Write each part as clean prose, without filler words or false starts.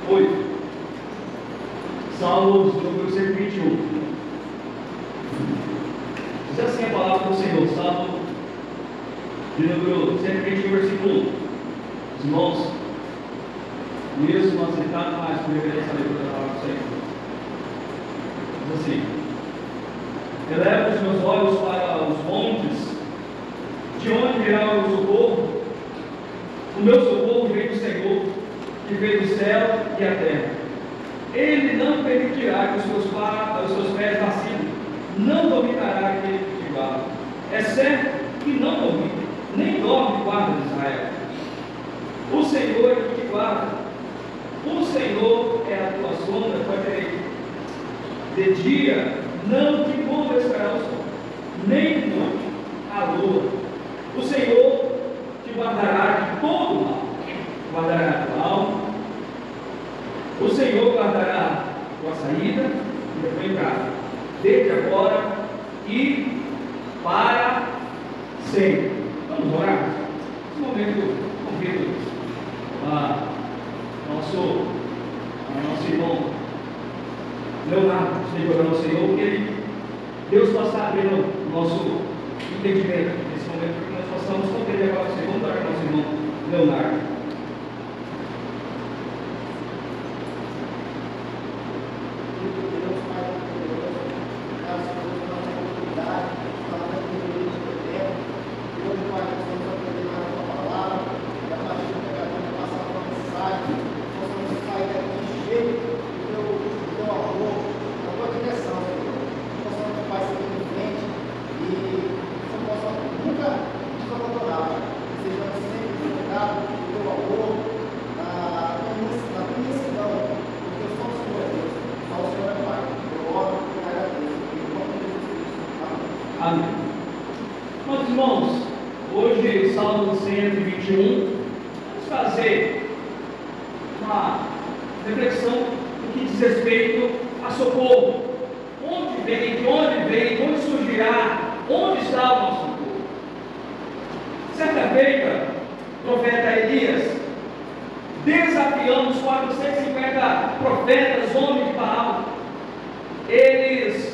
8. Salmos número 121. Diz assim a palavra do Senhor, Salmo de número 121, versículo 1. Os irmãos, mesmo não aceitaram mais por reverência a leitura da palavra do Senhor. Diz assim: elevo os meus olhos para os montes, de onde virá o meu socorro? O meu socorro vem do Senhor, que fez o céu e a terra. Ele não permitirá que os seus pés vacilem, não dominará aquele que te guarda. É certo que não domina, nem dorme o guarda de Israel. O Senhor é que te guarda. O Senhor é a tua sombra à tua direita. De dia não te favorecerá o sol, nem de noite a lua. O Senhor te guardará de todo mal, guardará a tua alma. O Senhor guardará a tua saída e a tua entrada, desde agora e para sempre. Vamos orar? Nesse momento, convido nosso irmão Leonardo, Senhor, ao Senhor, que Deus possa abrir o nosso entendimento nesse momento, para que nós possamos compreender agora o Senhor. Vamos orar com o nosso irmão Leonardo. Amém. Meus irmãos, hoje, Salmo 121, vamos fazer uma reflexão no que diz respeito a socorro. Onde vem, de onde surgirá, onde está o nosso socorro? Certa feita, o profeta Elias, desafiando os 450 profetas, homens de Baal, eles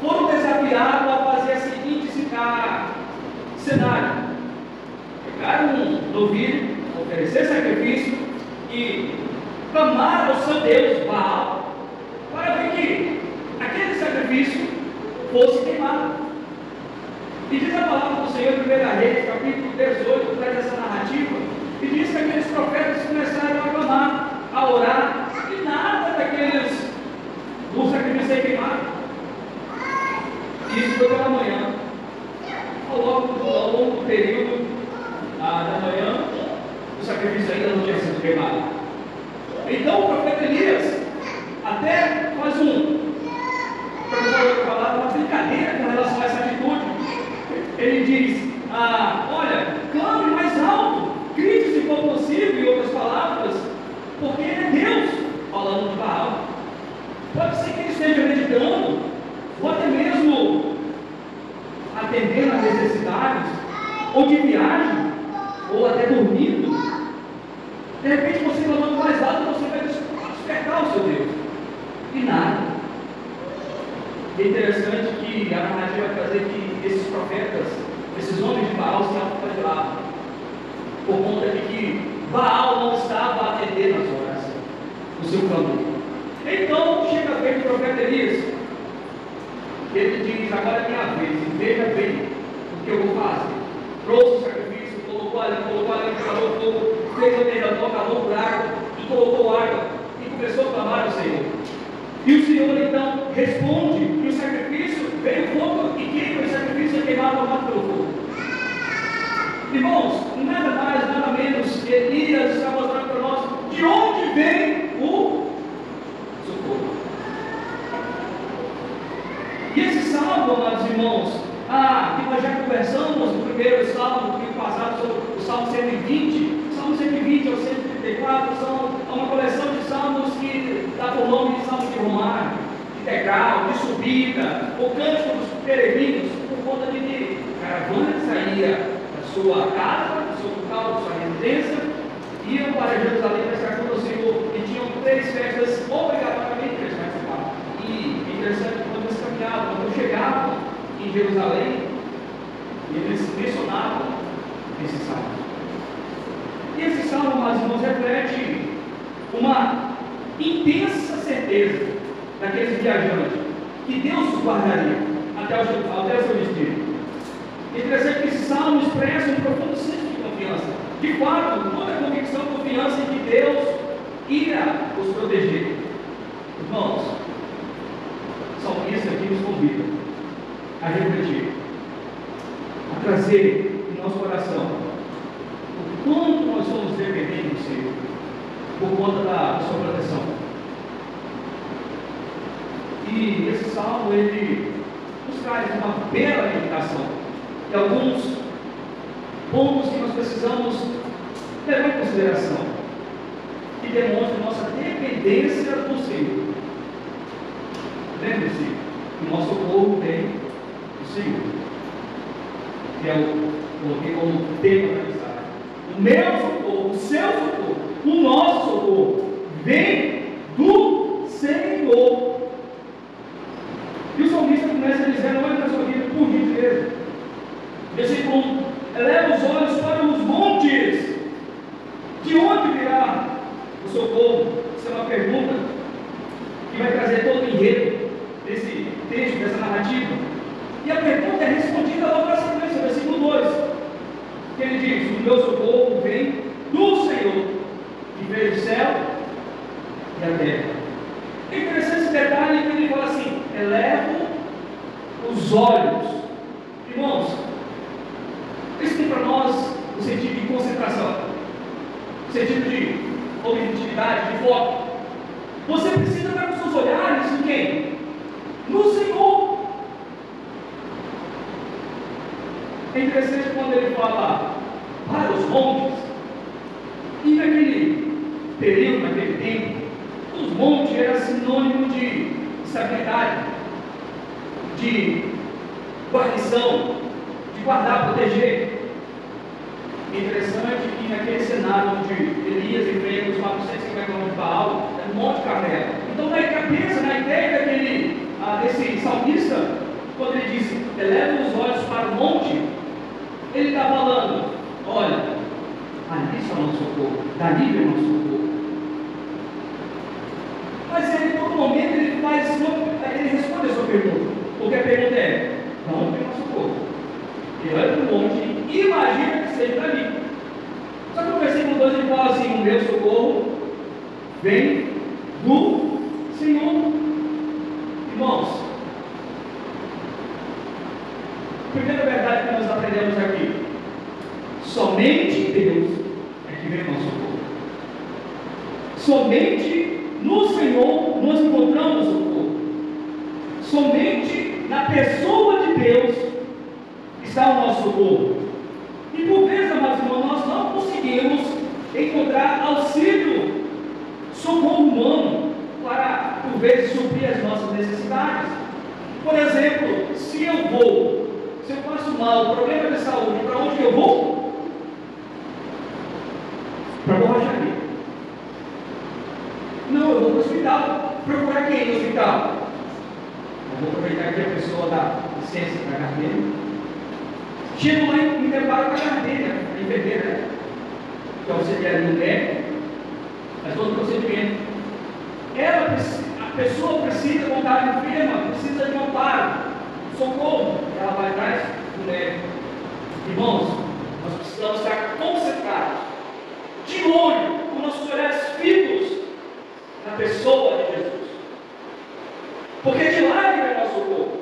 foram desafiados a fazer a seguinte cenário: pegar um novilho, oferecer sacrifício e clamar ao seu Deus Baal, para que aquele sacrifício fosse queimado. E diz a palavra do Senhor em 1 Reis, capítulo 18, traz essa narrativa, e diz que aqueles profetas começaram a clamar, a orar, e nada do sacrifício ser queimado. Isso foi pela manhã. Ao longo do período da manhã, o sacrifício ainda não tinha sido queimado. Então o profeta Elias até faz uma brincadeira com relação a essa atitude. Ele diz: olha, clame mais alto, grite se for possível, em outras palavras, porque é Deus falando de Baal. Pode ser que ele esteja meditando, ou até mesmo atendendo às necessidades, ou de viagem, ou até dormindo. De repente, você clamando mais alto, você vai despertar o seu Deus. E nada. É interessante que a narrativa vai trazer que esses profetas, esses homens de Baal, se autoflagelavam, por conta de que Baal não estava atendendo às orações, o seu clamor. Então, chega a vez do profeta Elias. Ele diz: agora é minha vez, e veja bem o que eu vou fazer. Trouxe o sacrifício, colocou ali, calou o fogo, fez o derramou, calou por água, e colocou água, e começou a clamar ao Senhor. E o Senhor então responde, que o sacrifício veio fogo, e quem foi o sacrifício é queimado pelo fogo. Irmãos, nada mais, nada menos, Elias está mostrando para nós de onde vem o socorro. E esse salmo, amados irmãos, que nós já conversamos no primeiro salmo, no domingo passado, sobre o salmo 120, salmo 120 ao 134, são uma coleção de salmos que dá por nome de salmo de romar, de degrau, de subida, o cântico dos peregrinos, por conta de que a caravana saía da sua casa, do seu local, da sua residência, iam para Jerusalém para estar com o Senhor, e tinham certeza daqueles viajantes que Deus os guardaria até o seu destino. É interessante que esse salmo expressa um profundo senso de confiança. De fato, toda a convicção e confiança em que Deus irá os proteger. Irmãos, o salmista aqui nos convida a refletir, a trazer em nosso coração o quanto nós somos dependentes do Senhor, por conta da sua proteção. E esse salmo, ele nos traz uma bela meditação de alguns pontos que nós precisamos levar em consideração, que demonstram nossa dependência do Senhor. Lembre-se que o nosso socorro vem do Senhor, que é o tema da mensagem. O meu socorro, o seu socorro, o nosso socorro vem do Senhor. E o salmista começa dizendo: olha para sua vida, por gentileza. Versículo 1: eleva os olhos para os montes, de onde virá o socorro? Essa é uma pergunta que vai trazer todo o enredo desse texto, dessa narrativa. E a pergunta é respondida logo na sequência, versículo 2, que ele diz: o meu socorro vem do Senhor, que fez o céu e a terra. É interessante esse detalhe que ele fala assim: elevo os olhos. Irmãos, isso tem para nós o sentido de concentração, o sentido de objetividade, de foco. Você precisa estar com seus olhares em quem? No Senhor. É interessante quando ele fala para os montes, e naquele período, naquele tempo, os montes eram sinônimo de estabilidade, de guarnição, de guardar, proteger. É interessante que naquele cenário onde Elias enfrenta os 450 km de Baal, é um monte Carmelo. Então, na cabeça, na ideia desse salmista, quando ele diz: eleva os olhos para o monte, ele está falando: olha, ali está o nosso socorro, dali vem o nosso socorro. Mas ele, em todo momento, ele responde a sua pergunta, porque a pergunta é: de onde vem o nosso socorro? Ele olha para o monte e imagina que seja dali. Só que no versículo 2 ele fala assim: o meu socorro vem do Senhor. Irmãos, a primeira verdade que nós aprendemos aqui: somente Deus é que vem ao nosso socorro. Somente no Senhor nós encontramos socorro. Somente na pessoa de Deus está o nosso socorro. E por vezes, amados irmãos, nós não conseguimos encontrar auxílio, socorro humano, para, por vezes, suprir as nossas necessidades. Por exemplo, se eu passo mal, problema de saúde, para onde eu vou? Para a borracharia. Não, eu vou para o hospital. Procurar quem no hospital? Eu vou aproveitar que a pessoa dá licença para a carteira. Chego lá e me deparo com a carteira, a enfermeira, que auxiliar no médico, faz todo o procedimento. A pessoa precisa, quando está enferma, precisa de um amparo, socorro. Ela vai atrás do médico. Irmãos, nós precisamos estar concentrados, de olho, com nossos olhares fitos na pessoa de Jesus. Porque de lá vem o nosso socorro.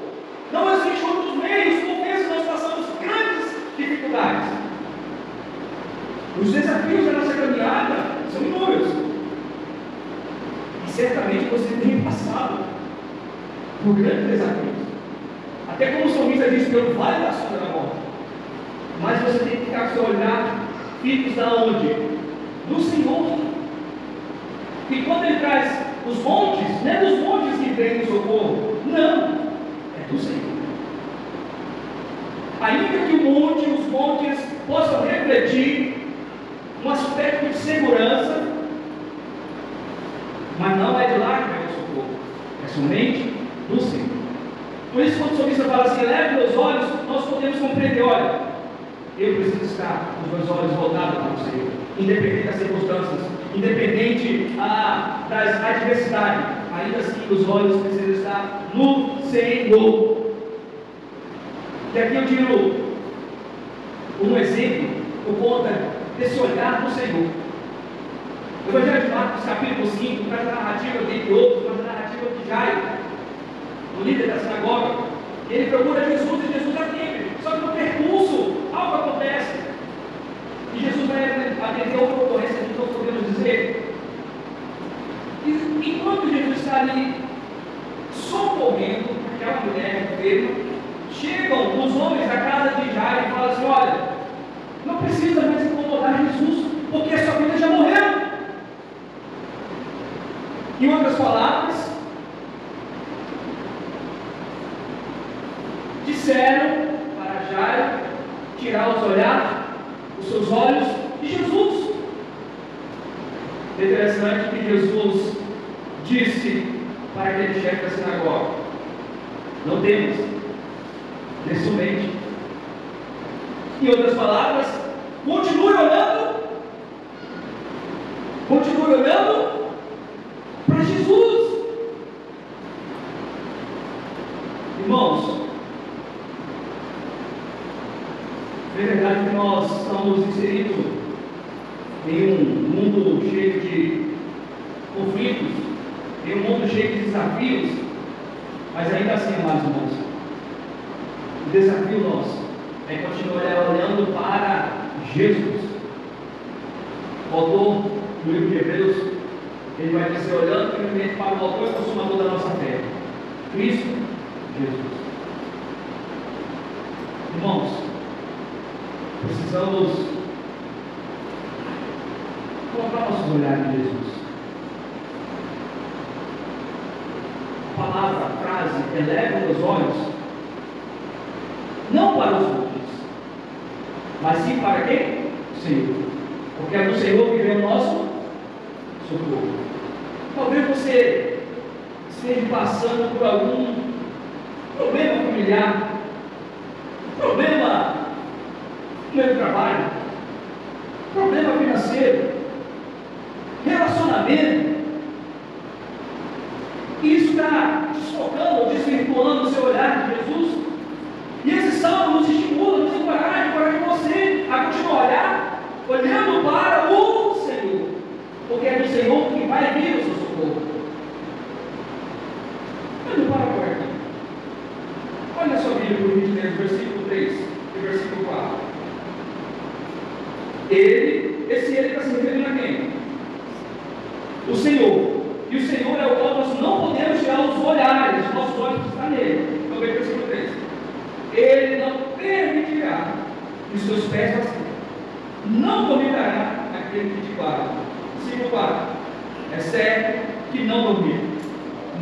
Não existe outros meios, por vezes nós passamos grandes dificuldades. Os desafios da nossa caminhada são inúmeros. E certamente você tem passado por grandes desafios. Até como o salmista diz, pelo vale da sombra da morte. Mas você tem que ficar com seu olhar fitos da onde? No Senhor. E quando ele traz os montes, não é dos montes que vem o socorro. Não. Do Senhor. Ainda que os montes possam refletir um aspecto de segurança, mas não é de lá que vem o socorro, é somente do Senhor. Por isso, quando o salmista fala assim: leve meus olhos, nós podemos compreender: olha, eu preciso estar com os meus olhos voltados para o Senhor, independente das circunstâncias, independente das adversidades. ainda assim os olhos precisam estar no Senhor. E aqui eu tiro um exemplo por conta desse olhar do Senhor. O Evangelho de Marcos, capítulo 5, traz a narrativa de outros, traz a narrativa de Jairo, o líder da sinagoga. Ele procura Jesus e Jesus atende. Só que no percurso, algo acontece. E Jesus vai atender outra ocorrência, que nós podemos dizer. E enquanto Jesus está ali socorrendo aquela mulher enferma, chegam os homens da casa de Jairo e falam assim: olha, não precisa mais incomodar Jesus, porque a sua filha já morreu. Em outras palavras, disseram para Jairo tirar os seus olhos de Jesus. É interessante que Jesus disse para aquele chefe da sinagoga: não temos nesse momento. Em outras palavras, continue olhando para Jesus. Irmãos, é verdade que nós estamos inseridos em um mundo cheio de conflitos, em um mundo cheio de desafios, mas ainda assim, amados irmãos, o desafio nosso é continuar olhando para Jesus. O autor do livro de Hebreus, ele vai dizer, olhando primeiramente para o autor e consumador da nossa fé, Cristo Jesus. Irmãos, precisamos colocar nossos olhares em Jesus. A palavra, a frase, eleva os olhos não para os homens, mas sim para quem? O Senhor. Porque é do Senhor que vem o nosso socorro. Talvez você esteja passando por algum problema familiar, problema no meu trabalho, problema financeiro, relacionamento. Isso está desfocando ou desvirtuando o seu olhar de Jesus. E esse salmo nos estimula, nos encoraja para que você a continuar a olhar, olhando para o Senhor, porque é do Senhor que vai vir o seu socorro. Olha para agora aqui. Olha a sua Bíblia, por gentileza, versículo 3 e versículo 4. Ele está se referindo a quem? O Senhor. E o Senhor é o qual nós não podemos tirar os olhares, os nossos olhos estão nele. Então veja o versículo 3. Ele não permitirá que os seus pés vacilem. Não dominará aquele que te guarda. Versículo 4. É certo que não dormir,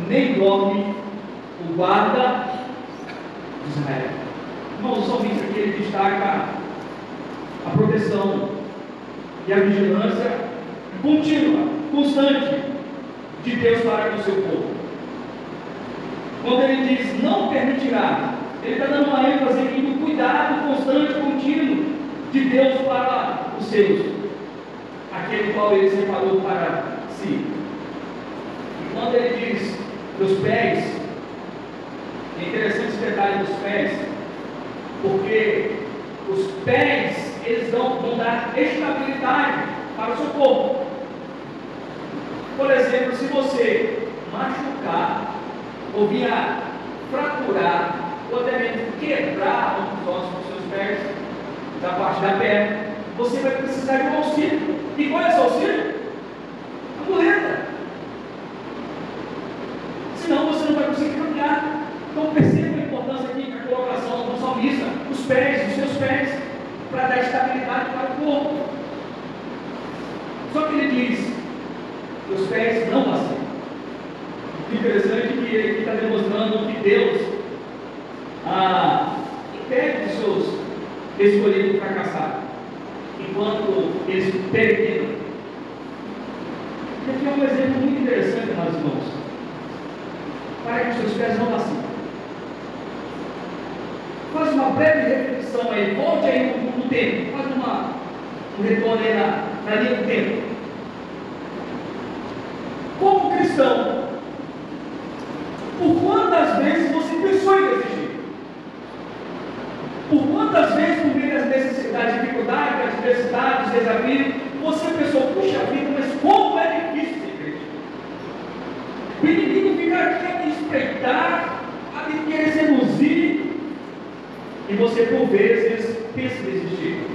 nem dorme o guarda de Israel. Irmãos, o salmista aqui ele destaca a proteção e a vigilância contínua, constante de Deus para com o seu povo. Quando ele diz não permitirá, ele está dando uma ênfase aqui do cuidado constante, contínuo de Deus para os seus, aquele qual ele separou para si. E quando ele diz dos pés, é interessante esse detalhe dos pés, porque os pés eles vão dar estabilidade para o seu corpo. Por exemplo, se você machucar, ou vir a fraturar, ou até mesmo quebrar um dos ossos dos seus pés, da parte da perna, você vai precisar de um auxílio. E qual é esse auxílio? A muleta. Senão você não vai conseguir caminhar. Então perceba a importância aqui da colocação do salmista, os pés, os seus pés, para dar estabilidade para o corpo. Só que ele diz que os pés não vacilam. Interessante que ele está demonstrando que Deus impede os seus escolhidos fracassar, enquanto eles peregrinam. Aqui é um exemplo muito interessante, meus irmãos, para que os seus pés não vacilem. Faz uma breve reflexão aí, volte aí no tempo, faz um retorno aí na linha do tempo. Como cristão, quantas vezes você pensou em desistir? Por quantas vezes, por meio das necessidades, dificuldades, das adversidades, dos desafios, você pensou, puxa vida, mas como é difícil ser crente? O inimigo fica aqui a te espreitar, a te querer seduzir, e você por vezes pensa em desistir.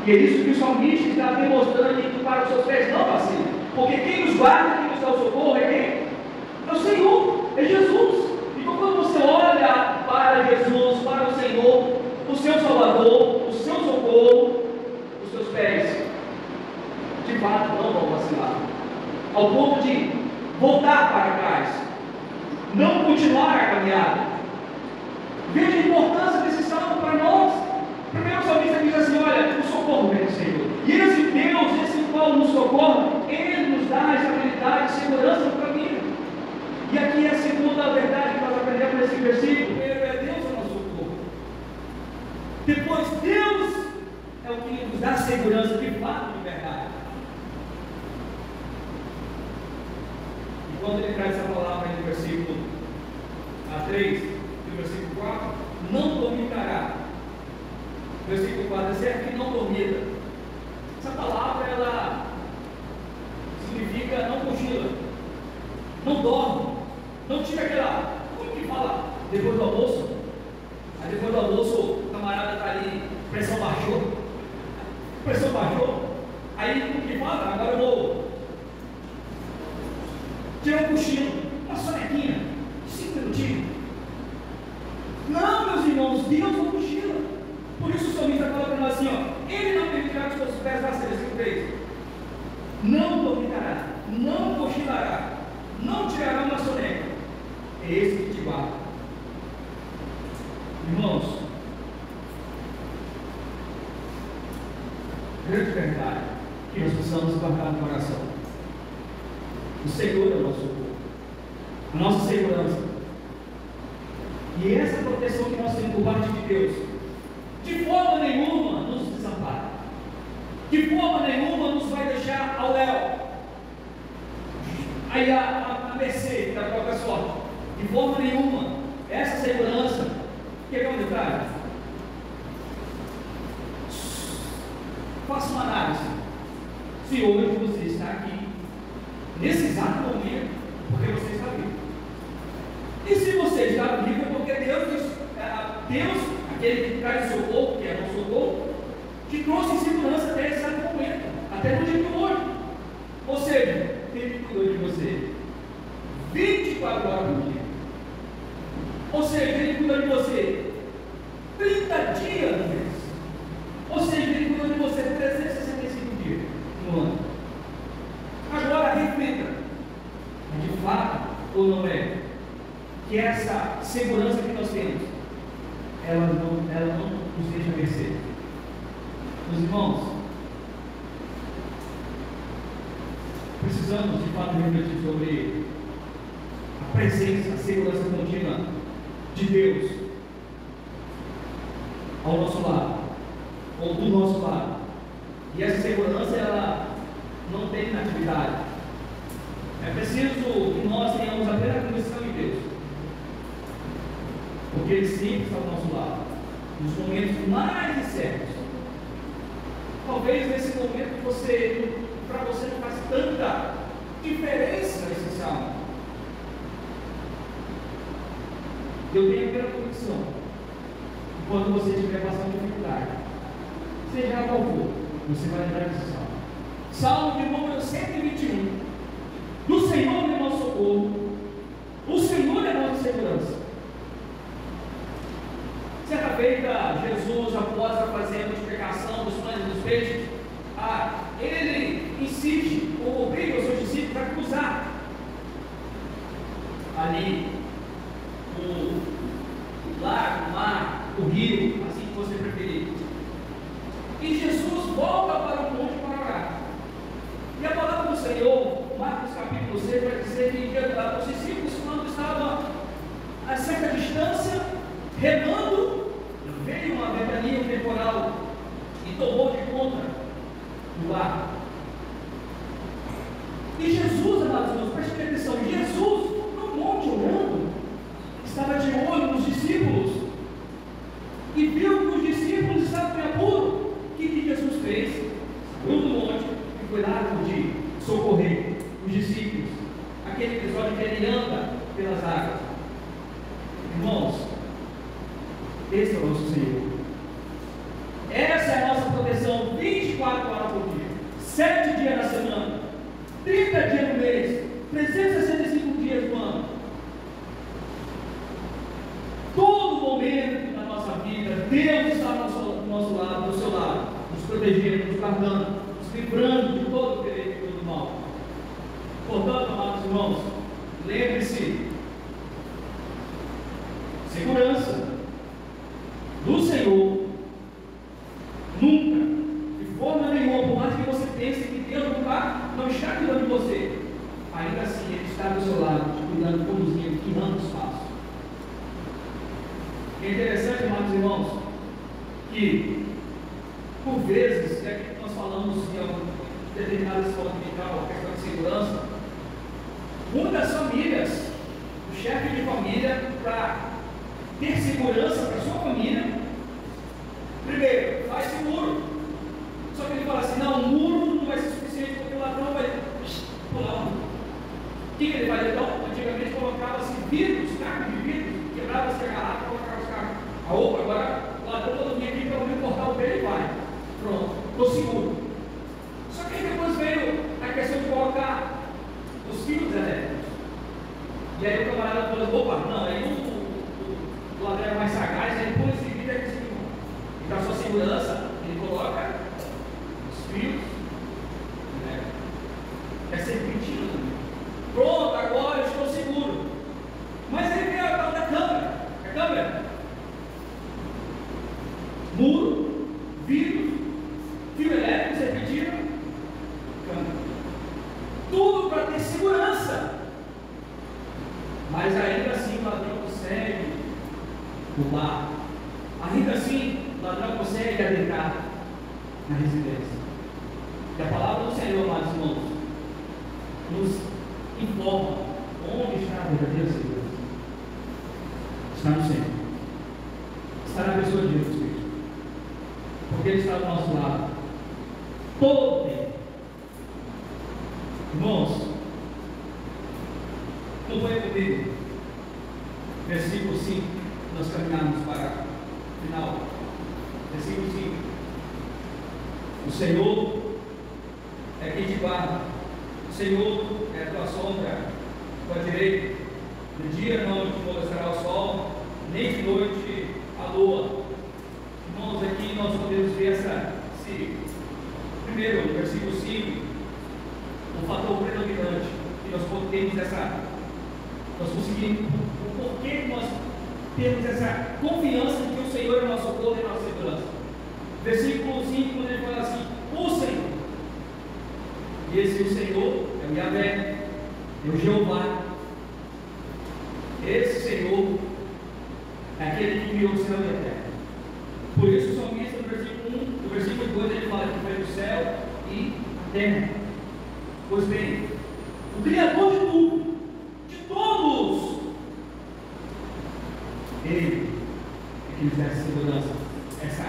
E é isso que o salmista está demonstrando aqui, que para os seus pés não vacila, porque quem nos guarda, quem nos dá o socorro é quem? É o Senhor, é Jesus. Então quando você olha para Jesus, para o Senhor, o seu Salvador, o seu socorro, os seus pés de fato não vão vacilar, ao ponto de voltar para trás, não continuar a caminhada. Veja a importância desse salmo para nós. Primeiro o salmista diz assim: olha, o socorro vem do Senhor, e esse Deus, esse qual nos socorre, Ele nos dá estabilidade e segurança no caminho. E aqui é a segunda verdade que nós aprendemos nesse versículo. Primeiro é Deus é o nosso socorro, depois Deus é o que nos dá segurança de fato, de verdade. E quando ele traz essa palavra no versículo 3 e versículo 4, não dormitará. Versículo 4 é certo que não dormita. Essa palavra ela significa não cochila, não dorme, não tira aquela. Como que fala? Depois do almoço? Aí depois do almoço o camarada está ali, pressão baixou. Aí como que fala? Agora eu vou tirar um cochilo, uma sonequinha, 5 minutinhos. Não, meus irmãos, Deus não cochila. Por isso o salmista fala para nós assim, ó: Ele não permitirá que os seus pés vacilem. Versículo 3: não dormitará, não cochilará, não tirará uma soneca. É esse que te guarda. Irmãos, grande verdade que nós precisamos guardar no coração: o Senhor é o nosso socorro, a nossa segurança. E essa proteção que nós temos por parte de Deus, de forma nenhuma nos desampara, de forma nenhuma nos vai deixar ao léu, aí a mercê da própria sorte. De forma nenhuma. Essa segurança, que é um detalhe. Faça uma análise. Se hoje você está aqui, nesse exato momento, porque você está vivo. E se você está vivo, é porque Deus, aquele que traz o socorro, que é o nosso socorro, te trouxe em segurança até esse exato momento, até no dia de hoje. Ou seja, Ele cuidou de você 24 horas por dia. Ou seja, Ele cuidou de você 30 dias no mês. Ou seja, Ele cuidou de você 365 dias no ano. Agora reflita: de fato ou não é que essa segurança que nós temos, ela não nos deixa vencer? Meus irmãos, precisamos de fato refletir sobre a presença, a segurança contínua de Deus ao nosso lado, ou do nosso lado. E essa segurança, ela não tem inatividade. É preciso que nós tenhamos a plena convicção em Deus, porque Ele sempre está ao nosso lado, nos momentos mais incertos. Talvez nesse momento para você não faz tanta diferença nesse salmo. Eu tenho a plena convicção que quando você estiver passando dificuldade, seja qual for, você vai lembrar desse salmo. Salmo de número 121. Do Senhor é nosso socorro, o Senhor é nossa segurança. Certa feita, Jesus, após a fazer a multiplicação dos pães e dos peixes, ele insiste, ou obriga os seus discípulos a cruzar ali o lago, o mar, o rio, assim que você preferir. E Jesus volta para o monte para orar. E a palavra do Senhor, Marcos capítulo 6, vai dizer que os discípulos, quando estavam a certa distância, remando, veio uma ventania, um temporal, e tomou de conta do barco. E Jesus, amados irmãos, preste atenção, Jesus no monte orando, estava de olho nos discípulos e viu que os discípulos estavam em apuro. O que Jesus fez? Saiu do monte e foi lá de socorrer os discípulos. Aquele episódio que ele anda pelas águas. Irmãos, esse é o nosso Senhor. Essa é a nossa proteção 24 horas por dia, 7 dias na semana, 30 dias no mês, 365 dias no ano. Todo momento da nossa vida, Deus está do nosso lado, do seu lado, nos protegendo, nos guardando, nos livrando de todo o perigo e todo o mal. Portanto, amados irmãos, lembre-se, segurança do Senhor, nunca, de forma nenhuma, por mais que você pense que Deus não está cuidando de você, ainda assim Ele está do seu lado, te cuidando, conduzindo, guiando os passos. É interessante, amados irmãos, que por vezes, é que nós falamos em determinadas escolas dominical, a questão de segurança, muitas famílias, o chefe de família, para ter segurança para sua família, primeiro, faz seguro. Só que ele fala assim, não, o muro não vai ser suficiente porque o ladrão vai pular. O que ele faz então? Antigamente colocava-se vidros, carros de vidro, quebrava-se a garrafa, colocava os carros. A outra, agora o ladrão todo dia aqui, pelo menos cortar o pé e vai. Pronto, estou seguro. Só que aí depois veio a questão de colocar os fios elétricos. E aí o camarada falou, opa, não, aí o ladrão é mais sagaz, ele põe esse vidro aqui em cima. E para sua segurança, ele coloca os fios, né? É serpentina também. Pronto, agora eu estou seguro. Mas aí vem a tal da câmera. A câmera, muro, vidro, fio elétrico, serpentina, câmera. Tudo para ter segurança. Mas ainda assim o ladrão consegue pular. Ainda assim o ladrão consegue adentrar na residência. E a palavra do Senhor, amados irmãos, nos informa onde está a verdadeira segurança. Está no Senhor. Está na pessoa de Jesus Cristo. Porque Ele está do nosso lado todo o tempo. Irmãos, acompanhe comigo. Versículo 5. Nós caminhamos para o final. Versículo 5. O Senhor é quem te guarda. O Senhor é a tua sombra, a tua direita. De dia não te molestará o sol, nem de noite a lua. Irmãos, aqui nós podemos ver primeiro, no versículo 5, um fator predominante, que nós temos nós conseguimos, o porquê nós temos essa confiança de que o Senhor é o nosso socorro e a nossa segurança. Versículo 5, quando ele fala assim, o Senhor. E esse o Senhor é o Yahvé, é o Jeová. Esse Senhor é aquele que criou o céu e a terra. Por isso o salmista no versículo 1, no versículo 2 ele fala que fez o céu e a terra. Pois bem, o Criador de tudo, de todos, Ele é que nos dá essa segurança, essa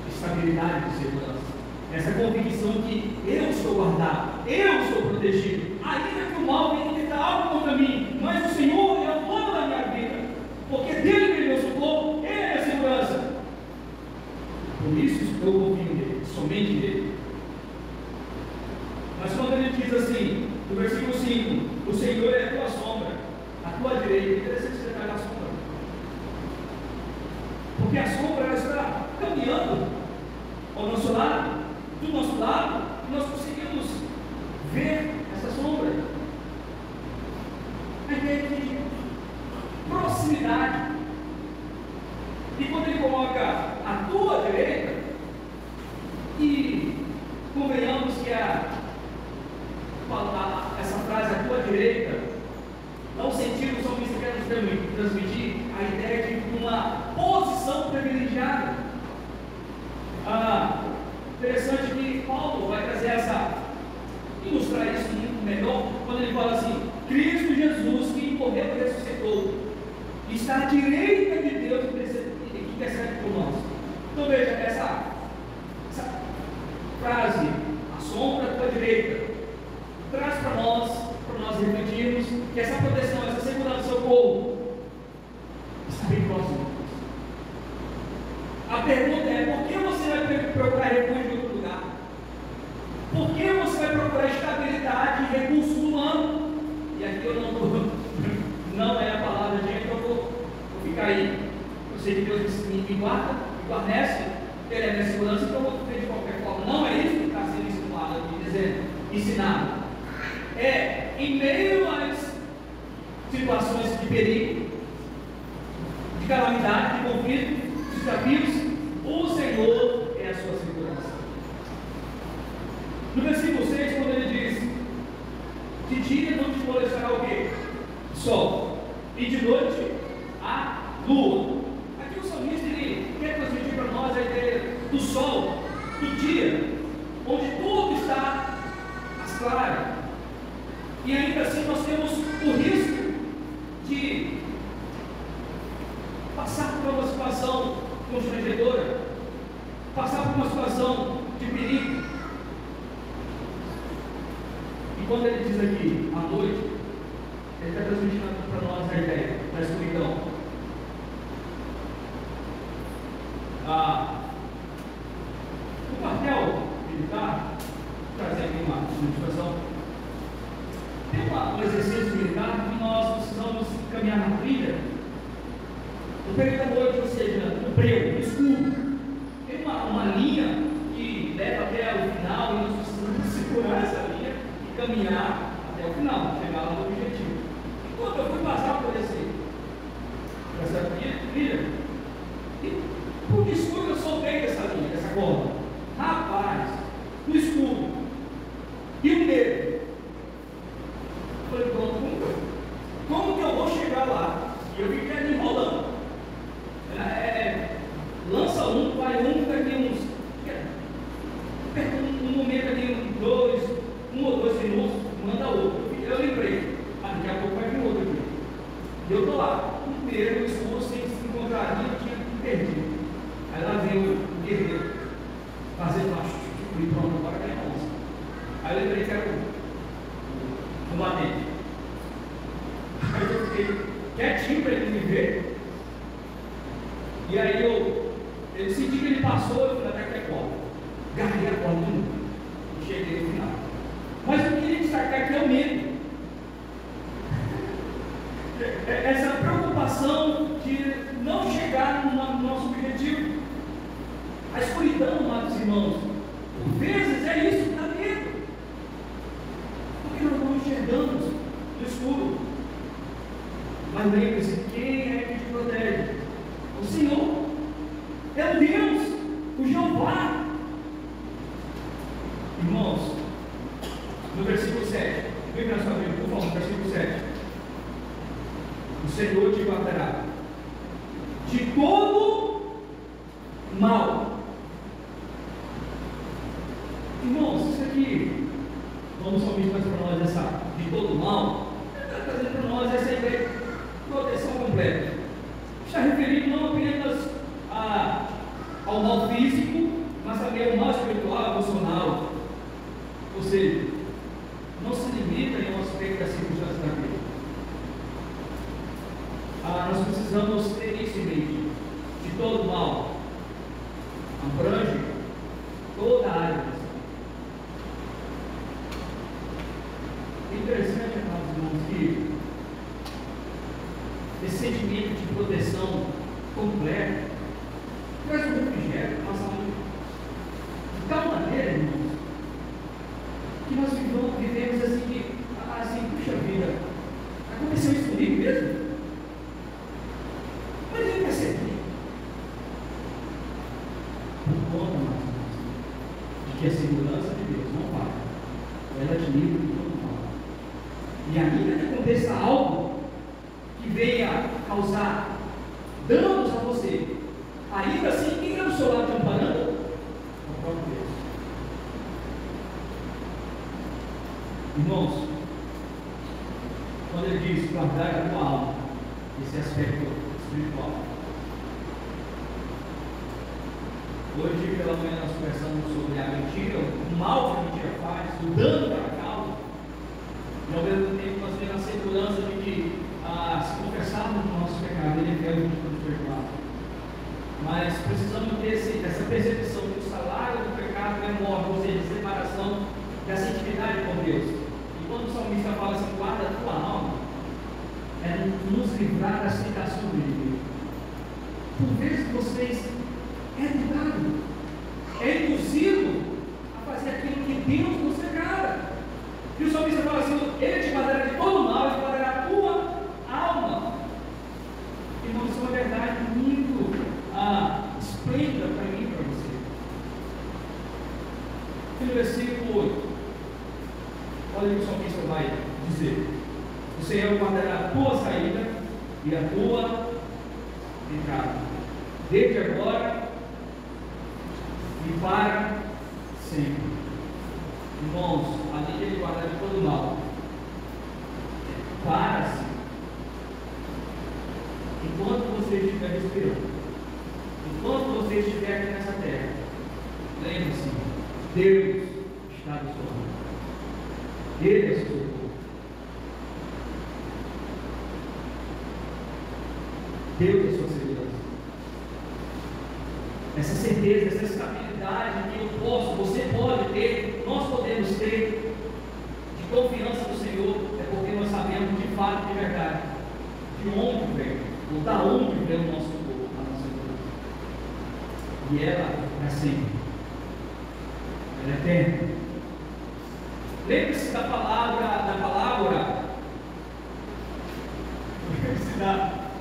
estabilidade de segurança, essa convicção que eu sou guardado, eu sou protegido, ainda que o mal venha tentar algo contra mim, mas o Senhor é o dono da minha vida, porque dele vem meu socorro, Ele é a segurança. Por isso eu confio nele, somente nele. Mas quando ele diz assim, no versículo 5, o Senhor é a tua sombra, a tua direita, é interessante você detalhar a sombra, porque a sombra ela está caminhando ao nosso lado, do nosso lado, e nós conseguimos ver essa sombra. A ideia de proximidade. E quando ele coloca a tua direita, e convenhamos que essa frase, a tua direita, dá um sentido, o salmista quer nos transmitir a ideia de uma posição privilegiada. Interessante que Paulo vai trazer ilustrar isso muito melhor, quando ele fala assim, Cristo Jesus que morreu e ressuscitou. e está à direita de Deus que intercede por nós. Então veja, essa frase, a sombra à tua direita, traz para nós refletirmos que essa proteção, essa segurança do seu povo está bem próximo. A pergunta é: por que você vai procurar refúgio em outro lugar? Por que você vai procurar estabilidade e recurso humano? E aqui eu não é a palavra, gente, eu vou ficar aí. Eu sei que Deus me guarda, me guarnece, Ele é minha segurança, então eu vou viver de qualquer forma. Não é isso que está sendo ensinado aqui, dizendo, ensinado. É, em meio às situações de perigo, de calamidade, de conflito, de desafios, o Senhor é a sua segurança. No versículo 6, quando ele diz: de dia não te florescerá o quê? Sol, e de noite a lua. Aqui o salmista ele quer transmitir para nós a ideia do sol, do dia, onde tudo está às claras. E ainda assim nós temos o risco de passar por uma situação constrangedora, passar por uma situação de perigo. E quando ele diz aqui, à noite, ele está transmitindo para nós a ideia da escuridão. O quartel militar, vou trazer aqui uma ilustração. Tem um exercício militar que nós precisamos caminhar na trilha no período da noite, ou seja, no breu, no escuro. Tem uma linha que leva até o final e nós precisamos segurar essa linha e caminhar até o final, chegar lá no objetivo. Enquanto eu fui passar por essa trilha, e por escuro eu soltei dessa linha, dessa corda. Rapaz, no escuro, e o medo. Eu falei: pronto, como que eu vou chegar lá? E eu fiquei ali enrolando. Lança um, vai um, daqui uns. Um momento ali, um ou dois minutos, manda outro. Eu lembrei, daqui a pouco vai vir outro aqui. E eu estou lá, um primeiro, no escuro, sem se encontrar ali, eu tinha perdido. Aí lá vem o guerreiro, fazendo uma e pronto, agora tem a onça. Aí eu lembrei que era o combatente. Aí eu fiquei quietinho para ele me ver. E aí eu senti que ele passou, eu falei: até que é corda. Garrei a corda e cheguei no final. Mas eu queria destacar que é o medo. Essa preocupação de não chegar no nosso objetivo. A escuridão, amados irmãos, por vezes é isso que dá medo. Porque nós não enxergamos no escuro. Mas lembre-se, quem é que te protege? O Senhor. É o Deus, o Jeová. Irmãos, no versículo 7, vem para a sua Bíblia, por favor, versículo 7. O Senhor te guardará de todo mal. Irmãos, isso aqui, vamos ouvir mais para nós essa de todo mal, está trazendo para nós essa ideia de proteção completa. Está referindo não apenas ao mal físico, mas também ao mal espiritual, emocional. Ou seja, não se limita em um aspecto das circunstâncias da vida. Nós precisamos ter isso em mente. De todo mal, abrange toda a área da vida. É interessante, amados irmãos, que esse sentimento de proteção completa traz um refrigério na nossa vida. De tal maneira, irmãos, que nós vivemos assim, puxa vida, aconteceu isso comigo mesmo? Mas eu percebi. Por conta, amados irmãos, de que a segurança de Deus não para. Ela te livra de todo mal. E ainda que aconteça algo que venha causar danos a você, ainda assim, quem está do seu lado te amparando? É o próprio Deus. Irmãos, quando ele diz guardar a tua alma, esse aspecto espiritual. Hoje pela manhã nós conversamos sobre a mentira, o mal que a mentira faz, o dano que ela causa, e ao mesmo tempo nós temos a segurança de que, se confessarmos o nosso pecado, Ele é fiel e nos perdoar. Mas precisamos ter essa percepção que o salário do pecado é morte, ou seja, separação dessa intimidade com Deus. E quando o salmista fala assim, guarda a tua alma, é nos livrar das tentações do inimigo. Por vezes vocês é tentado, é induzido a fazer aquilo que Deus nos agrada. E o salmista fala assim, Ele te guardará de todo mal, Ele guardará a tua alma. Irmãos, isso é uma verdade muito esplêndida para mim e para você. No versículo 8, olha o que o salmista vai dizer: o Senhor guardará a tua saída e a tua entrada, desde agora e para sempre. Irmãos, além de Ele guardar de todo mal, para sempre. Enquanto você estiver respirando, enquanto você estiver aqui nessa terra, lembre-se, Deus está do seu lado. Ele é seu povo. Deus é sua segurança. Essa certeza, essa estabilidade que eu posso, você pode ter, nós podemos ter, de confiança no Senhor, é porque nós sabemos de fato, de verdade, de onde vem, ou da onde vem o nosso povo, a nossa segurança. E ela é assim, ela é eterna. Lembre-se da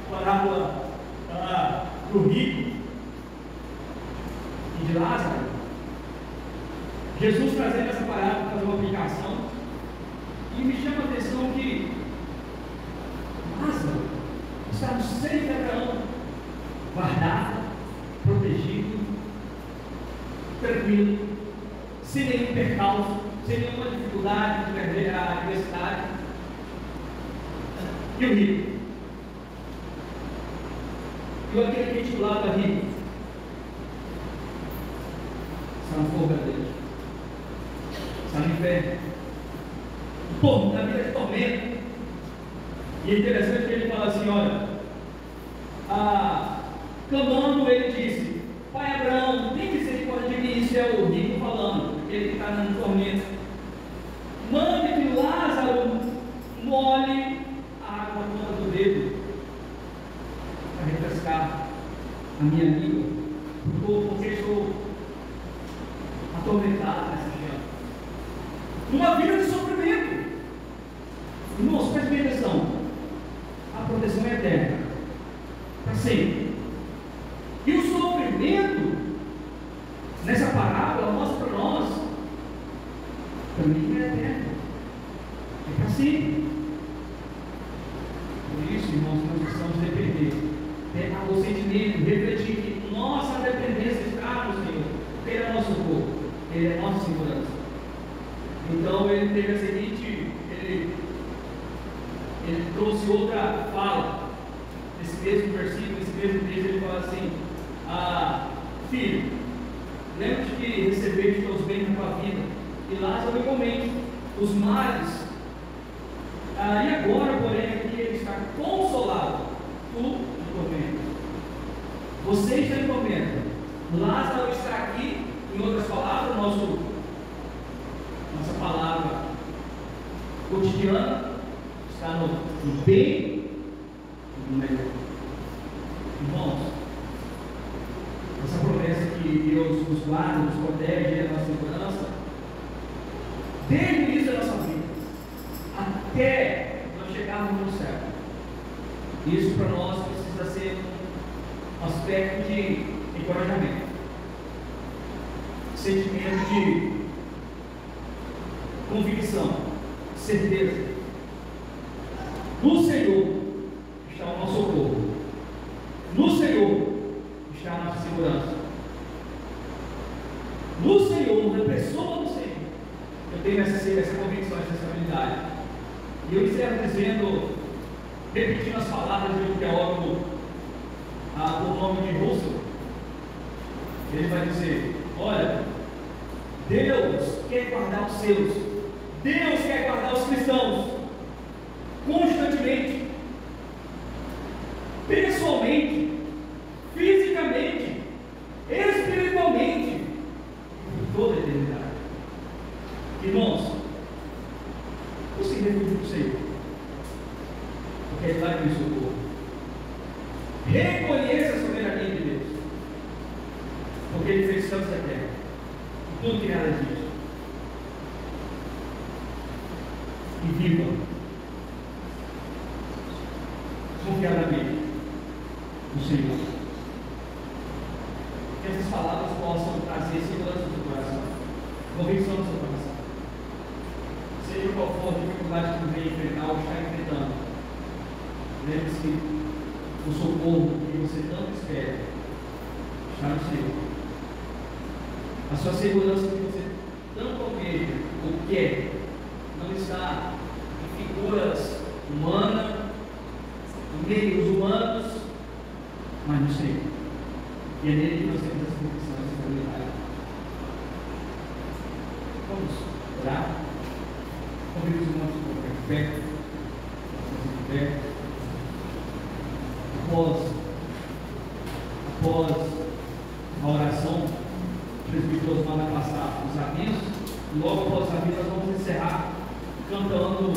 parábola do rico e de Lázaro. Jesus trazendo essa parábola para fazer uma aplicação, e me chama a atenção que Lázaro está no seio de Abraão, guardado, protegido, tranquilo, sem nenhum percalço, sem nenhuma dificuldade de perder a adversidade. E o rico? E aquele que titulava rico? Está no fogo dele, está no inferno, na vida de tormento. E é interessante que ele fala assim: olha, clamando, ele disse: Pai Abraão, tem misericórdia de mim. Isso é o rico falando, ele que está no tormento. Mande que Lázaro molhe a água na ponta do dedo para refrescar a minha língua, porque estou atormentado nessa chama. Uma vida de sofrimento. Irmãos, prestem atenção, a proteção é eterna, para sempre. E o sofrimento nessa parábola mostra para nós também é eterno, é para sempre. Por isso, irmãos, nós precisamos depender, ter o sentimento, refletir que nossa dependência está no Senhor. Ele é nosso corpo, Ele é nossa segurança. Então ele teve a seguinte, ele trouxe outra fala nesse mesmo versículo, nesse mesmo texto. Ele fala assim: filho, lembra-te que recebeste teus bens na tua vida, e Lázaro igualmente os males. E agora, porém, aqui ele está consolado, tu em tormento. Você está em tormento, Lázaro está aqui. Em outras palavras, nossa palavra cotidiana está no bem e no melhor. Irmãos, essa promessa que Deus nos guarda, nos protege, é a nossa segurança, desde o início da nossa vida, até nós chegarmos no céu. Isso para nós precisa ser um aspecto de encorajamento, sentimento de convicção, certeza. No Senhor está o nosso socorro, no Senhor está a nossa segurança, no Senhor, na pessoa do Senhor, eu tenho essa convicção, essa estabilidade. E eu encerro dizendo repetindo as palavras de um teólogo, o nome de Russell, ele vai dizer: olha, Deus quer guardar os seus, Deus quer guardar os cristãos constantemente, pessoalmente, fisicamente, espiritualmente, por toda a eternidade. Irmãos, busquem refúgio do Senhor, porque Ele vai nos socorrer. Reconheça a soberania de Deus, porque Ele fez céus e terra, tudo que nada disso. E viva, confiadamente no Senhor. Que essas palavras possam trazer segurança do seu coração, convicção do seu coração. Seja qual for a dificuldade que vem enfrentar ou está enfrentando, lembre-se que o socorro que você tanto espera está no Senhor. A sua segurança que você tanto almeja ou quer não está em figuras humanas, em meios humanos, mas no Senhor. E é nele que nós temos essa convicção, essa estabilidade. Vamos orar. Convido os irmãos a ficar de pé. Após a oração, o presbítero manda passar os avisos. Logo após os avisos, nós vamos encerrar cantando o